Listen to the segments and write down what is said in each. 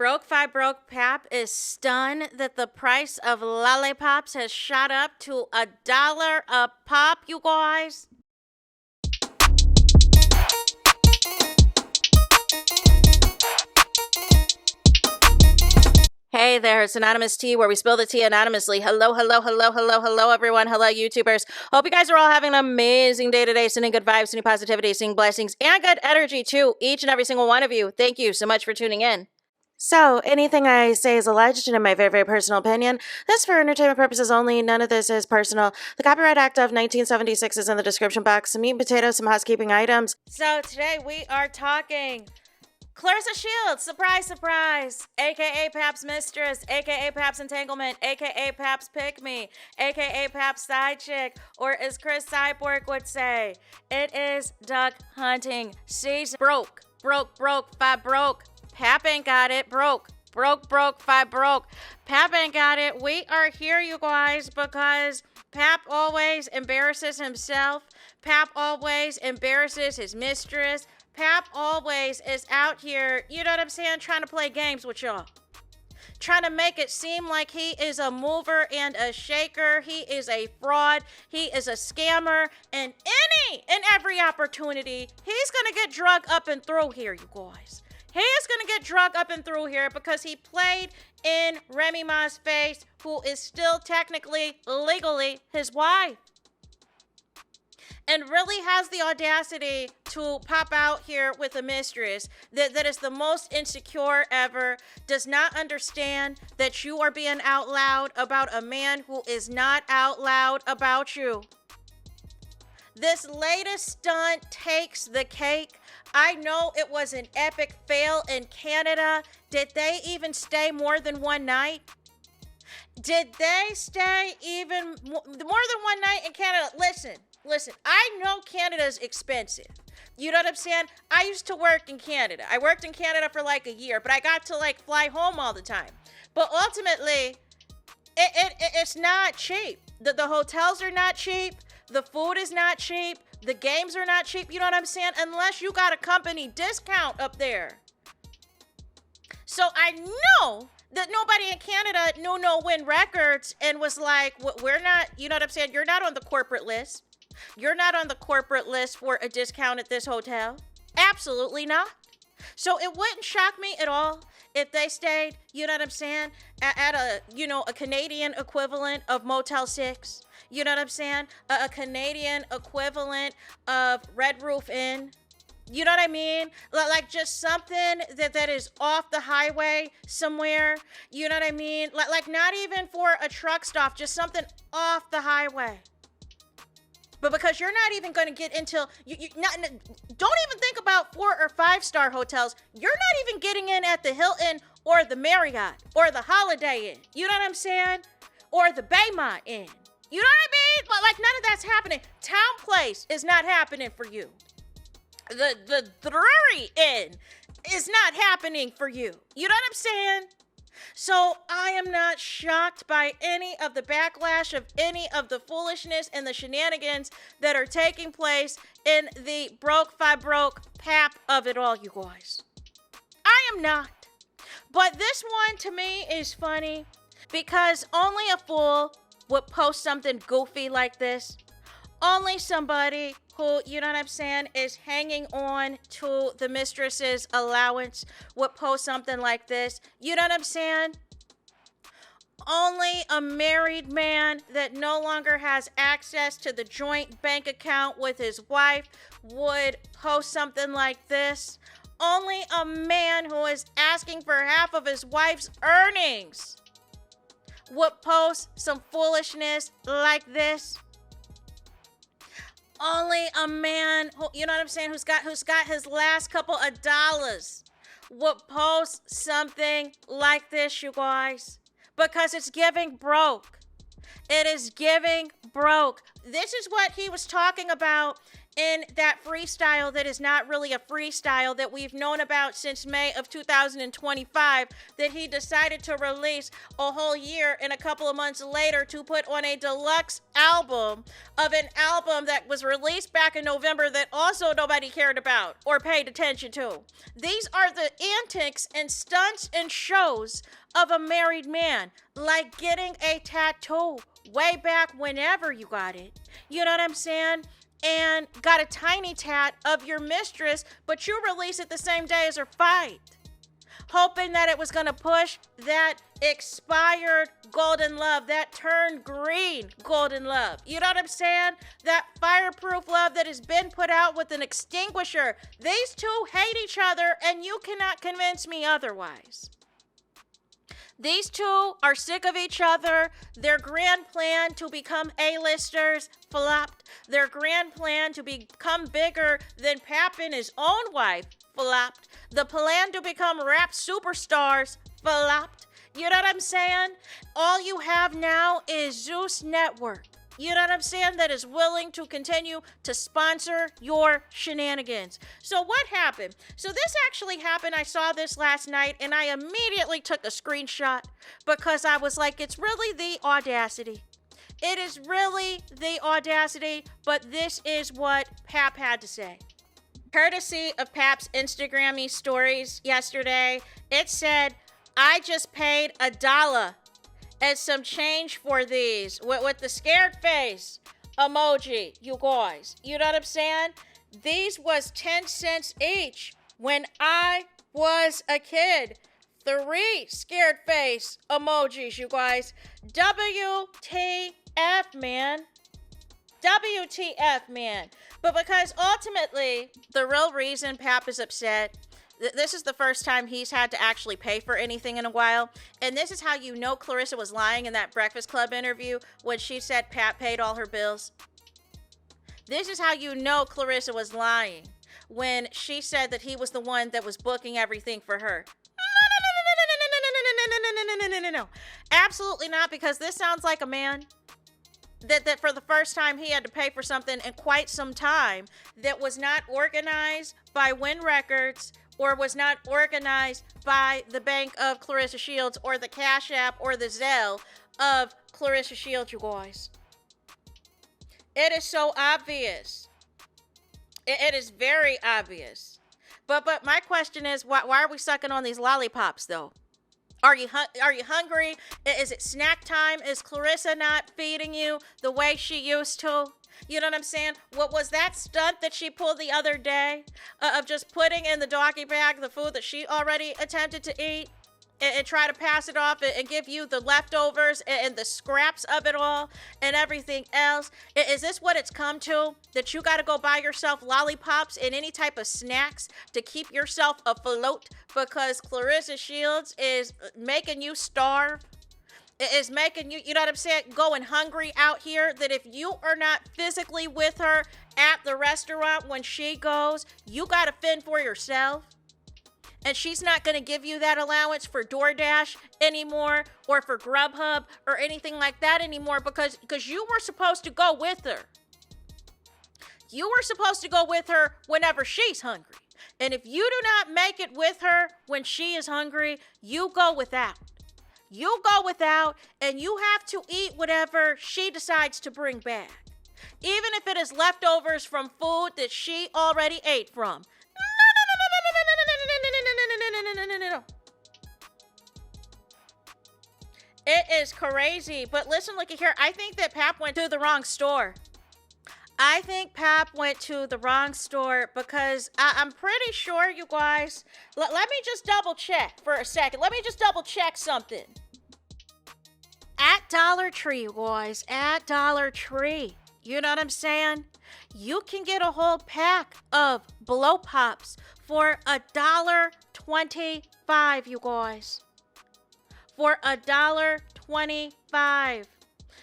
Broke Five Broke Pap is stunned that the price of lollipops has shot up to $1 a pop, you guys. Hey there, it's Anonymous Tea, where we spill the tea anonymously. Hello, everyone. Hello, YouTubers. Hope you guys are all having an amazing day today, sending good vibes, sending positivity, sending blessings, and good energy to each and every single one of you. Thank you so much for tuning in. So, anything I say is alleged and in my very, very personal opinion. This is for entertainment purposes only. None of this is personal. The Copyright Act of 1976 is in the description box. Some meat and potatoes, some housekeeping items. So, today we are talking Claressa Shields, surprise, surprise, aka Pap's mistress, aka Pap's entanglement, aka Pap's pick me, aka Pap's side chick, or as Chris Cyborg would say, it is duck hunting season. Broke, five broke. Pap ain't got it, broke, five broke. Pap ain't got it. We are here, you guys, because Pap always embarrasses himself. Pap always embarrasses his mistress. Pap always is out here, you know what I'm saying, trying to play games with y'all. Trying to make it seem like he is a mover and a shaker. He is a fraud. He is a scammer. And any and every opportunity, he's going to get drug up and through here, you guys. He is going to get drug up and through here because he played in Remy Ma's face, who is still technically, legally, his wife. And really has the audacity to pop out here with a mistress that is the most insecure ever, does not understand that you are being out loud about a man who is not out loud about you. This latest stunt takes the cake. I know it was an epic fail in Canada. Did they even stay more than one night? Did they stay even more than one night in Canada? Listen, I know Canada's expensive. You know what I'm saying? I used to work in Canada. I worked in Canada for like a year, but I got to like fly home all the time. But ultimately, it's not cheap. The hotels are not cheap. The food is not cheap. The games are not cheap. You know what I'm saying? Unless you got a company discount up there. So I know that nobody in Canada knew no win records and was like, we're not, you know what I'm saying? You're not on the corporate list. You're not on the corporate list for a discount at this hotel. Absolutely not. So it wouldn't shock me at all if they stayed, you know what I'm saying, at a Canadian equivalent of Motel 6. You know what I'm saying? A Canadian equivalent of Red Roof Inn. You know what I mean? Like just something that is off the highway somewhere. You know what I mean? Like not even for a truck stop, just something off the highway. But because you're not even going to get into, don't even think about 4 or 5 star hotels. You're not even getting in at the Hilton or the Marriott or the Holiday Inn. You know what I'm saying? Or the Baymont Inn. You know what I mean? Like none of that's happening. Town Place is not happening for you. The Drury Inn is not happening for you. You know what I'm saying? So I am not shocked by any of the backlash of any of the foolishness and the shenanigans that are taking place in the Broke Five Broke Pap of it all, you guys. I am not. But this one to me is funny because only a fool would post something goofy like this. Only somebody who, you know what I'm saying, is hanging on to the mistress's allowance would post something like this. You know what I'm saying? Only a married man that no longer has access to the joint bank account with his wife would post something like this. Only a man who is asking for half of his wife's earnings would post some foolishness like this. Only a man who, you know what I'm saying, who's got his last couple of dollars would post something like this, you guys. Because it's giving broke. It is giving broke. This is what he was talking about in that freestyle that is not really a freestyle that we've known about since May of 2025, that he decided to release a whole year and a couple of months later to put on a deluxe album of an album that was released back in November that also nobody cared about or paid attention to. These are the antics and stunts and shows of a married man, like getting a tattoo way back whenever you got it. You know what I'm saying? And got a tiny tat of your mistress, but you release it the same day as her fight, hoping that it was going to push that expired golden love, that turned green golden love. You know what I'm saying? That fireproof love that has been put out with an extinguisher. These two hate each other, and you cannot convince me otherwise. These two are sick of each other. Their grand plan to become A-listers flopped. Their grand plan to become bigger than Pap and his own wife flopped. The plan to become rap superstars flopped. You know what I'm saying? All you have now is Zeus Network. You know what I'm saying? That is willing to continue to sponsor your shenanigans. So what happened? So this actually happened. I saw this last night and I immediately took a screenshot because I was like, it's really the audacity. It is really the audacity, but this is what Pap had to say. Courtesy of Pap's Instagram stories yesterday, it said, I just paid $1 and some change for these with the scared face emoji, you guys. You know what I'm saying? These was 10 cents each when I was a kid. 3 scared face emojis, you guys. WTF, man. WTF, man. But because ultimately, the real reason Pap is upset, this is the first time he's had to actually pay for anything in a while. And this is how you know Claressa was lying in that Breakfast Club interview when she said Pap paid all her bills. This is how you know Claressa was lying when she said that he was the one that was booking everything for her. No. Absolutely not, because this sounds like a man that for the first time he had to pay for something in quite some time that was not organized by Win Records or was not organized by the Bank of Claressa Shields or the Cash App or the Zelle of Claressa Shields, you guys. It is so obvious. It is very obvious. But my question is, why are we sucking on these lollipops, though? Are you hungry? Is it snack time? Is Claressa not feeding you the way she used to? You know what I'm saying? What was that stunt that she pulled the other day of just putting in the doggy bag the food that she already attempted to eat and try to pass it off and give you the leftovers and the scraps of it all and everything else? Is this what it's come to? That you got to go buy yourself lollipops and any type of snacks to keep yourself afloat because Claressa Shields is making you starve? Is making you, you know what I'm saying, going hungry out here, that if you are not physically with her at the restaurant when she goes, you got to fend for yourself. And she's not going to give you that allowance for DoorDash anymore or for Grubhub or anything like that anymore because you were supposed to go with her. You were supposed to go with her whenever she's hungry. And if you do not make it with her when she is hungry, you go without. You go without, and you have to eat whatever she decides to bring back. Even if it is leftovers from food that she already ate from. No. It is crazy. But listen, looky here. I think that Pap went to the wrong store. I think Pap went to the wrong store because I'm pretty sure, you guys. Let me just double check for a second. Let me just double check something. At Dollar Tree, you guys. At Dollar Tree. You know what I'm saying? You can get a whole pack of Blow Pops for $1.25, you guys. For $1.25.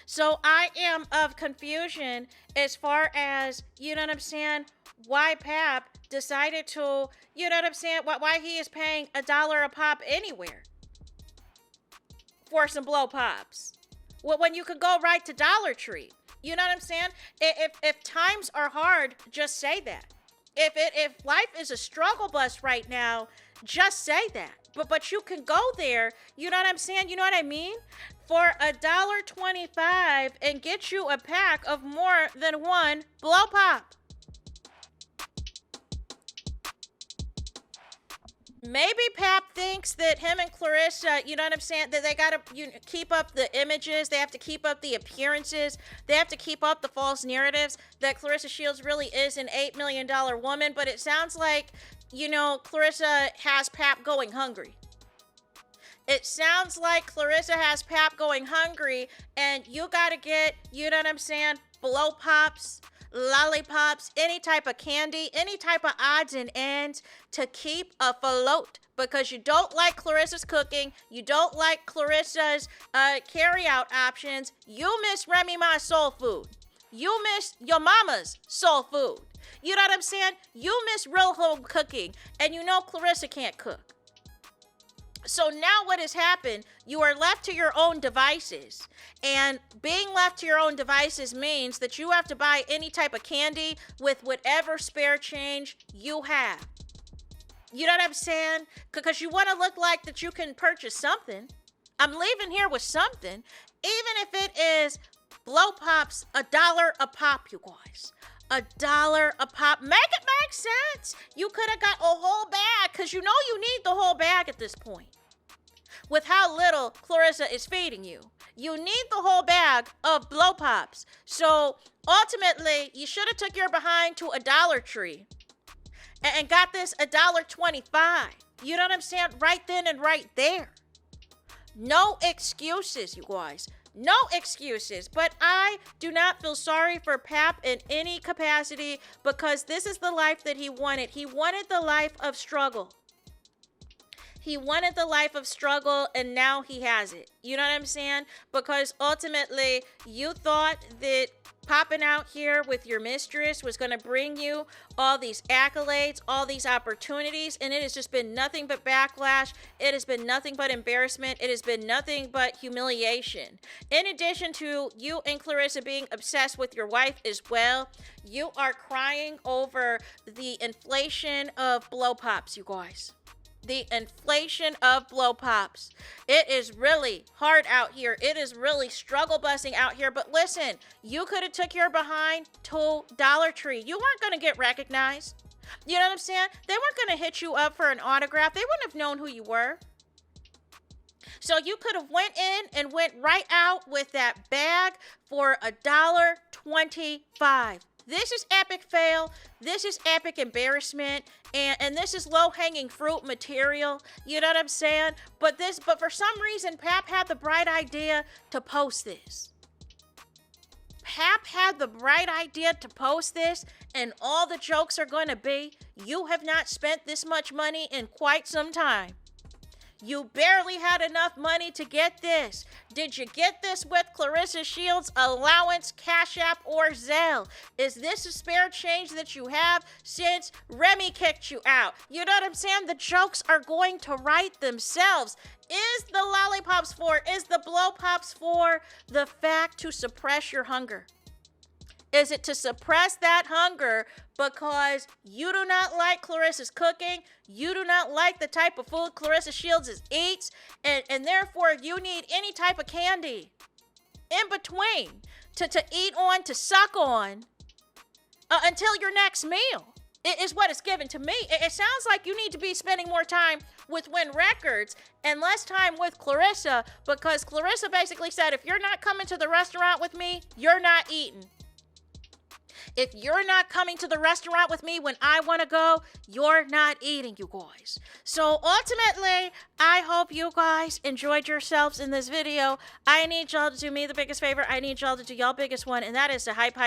So I am of confusion as far as, you know what I'm saying, why Pap decided to, you know what I'm saying, why he is paying $1 a pop anywhere for some Blow Pops. Well, when you could go right to Dollar Tree. You know what I'm saying? If times are hard, just say that. If life is a struggle bus right now, just say that. But you can go there. You know what I'm saying? You know what I mean? For $1.25 and get you a pack of more than one blow pop. Maybe Pap thinks that him and Claressa, you know what I'm saying, that they gotta keep up the images, they have to keep up the appearances, they have to keep up the false narratives that Claressa Shields really is an $8 million woman. But it sounds like, Claressa has Pap going hungry. It sounds like Claressa has Pap going hungry, and you gotta get, you know what I'm saying, blow pops, lollipops, any type of candy, any type of odds and ends to keep afloat, because you don't like Claressa's cooking, you don't like Claressa's carry-out options, you miss Remy Ma's soul food, you miss your mama's soul food, you know what I'm saying, you miss real home cooking, and Claressa can't cook. So now what has happened, you are left to your own devices. And being left to your own devices means that you have to buy any type of candy with whatever spare change you have. You know what I'm saying? Because you want to look like that you can purchase something. I'm leaving here with something. Even if it is blow pops, $1 a pop, you guys. $1 a pop. Make it make sense. You could have got a whole bag, because you need the whole bag at this point. With how little Claressa is feeding you. You need the whole bag of blow pops. So ultimately, you should have took your behind to a Dollar Tree and got this $1.25. You know what I'm saying? Right then and right there. No excuses, you guys. No excuses. But I do not feel sorry for Pap in any capacity, because this is the life that he wanted. He wanted the life of struggle. He wanted the life of struggle, and now he has it. You know what I'm saying? Because ultimately, you thought that popping out here with your mistress was going to bring you all these accolades, all these opportunities, and it has just been nothing but backlash. It has been nothing but embarrassment. It has been nothing but humiliation. In addition to you and Claressa being obsessed with your wife as well, you are crying over the inflation of blow pops, you guys. The inflation of blow pops. It is really hard out here. It is really struggle busting out here. But listen, you could have took your behind to Dollar Tree. You weren't going to get recognized. You know what I'm saying? They weren't going to hit you up for an autograph. They wouldn't have known who you were. So you could have went in and went right out with that bag for $1.25. This is epic fail. This is epic embarrassment. And this is low-hanging fruit material. You know what I'm saying? But for some reason, Pap had the bright idea to post this. Pap had the bright idea to post this, and all the jokes are going to be, you have not spent this much money in quite some time. You barely had enough money to get this. Did you get this with Claressa Shields' allowance, Cash App, or Zelle? Is this a spare change that you have since Remy kicked you out? You know what I'm saying? The jokes are going to write themselves. Is the lollipops for, is the blow pops for the fact to suppress your hunger? Is it to suppress that hunger because you do not like Claressa's cooking, you do not like the type of food Claressa Shields eats, and therefore you need any type of candy in between to eat on, to suck on, until your next meal? It is what it's given to me. It sounds like you need to be spending more time with Win Records and less time with Claressa, because Claressa basically said, if you're not coming to the restaurant with me, you're not eating. If you're not coming to the restaurant with me when I want to go, you're not eating, you guys. So ultimately, I hope you guys enjoyed yourselves in this video. I need y'all to do me the biggest favor. I need y'all to do y'all biggest one, and that is to hype the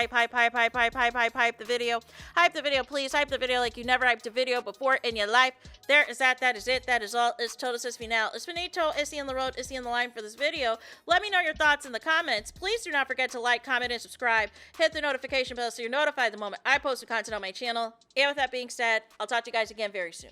video. Hype the video, please. Hype the video like you never hyped a video before in your life. There is that. That is it. That is all. It's total es final. Es finito. Es on the road. Es on the line for this video. Let me know your thoughts in the comments. Please do not forget to like, comment, and subscribe. Hit the notification bell so you're notified the moment I post new content on my channel. And with that being said, I'll talk to you guys again very soon.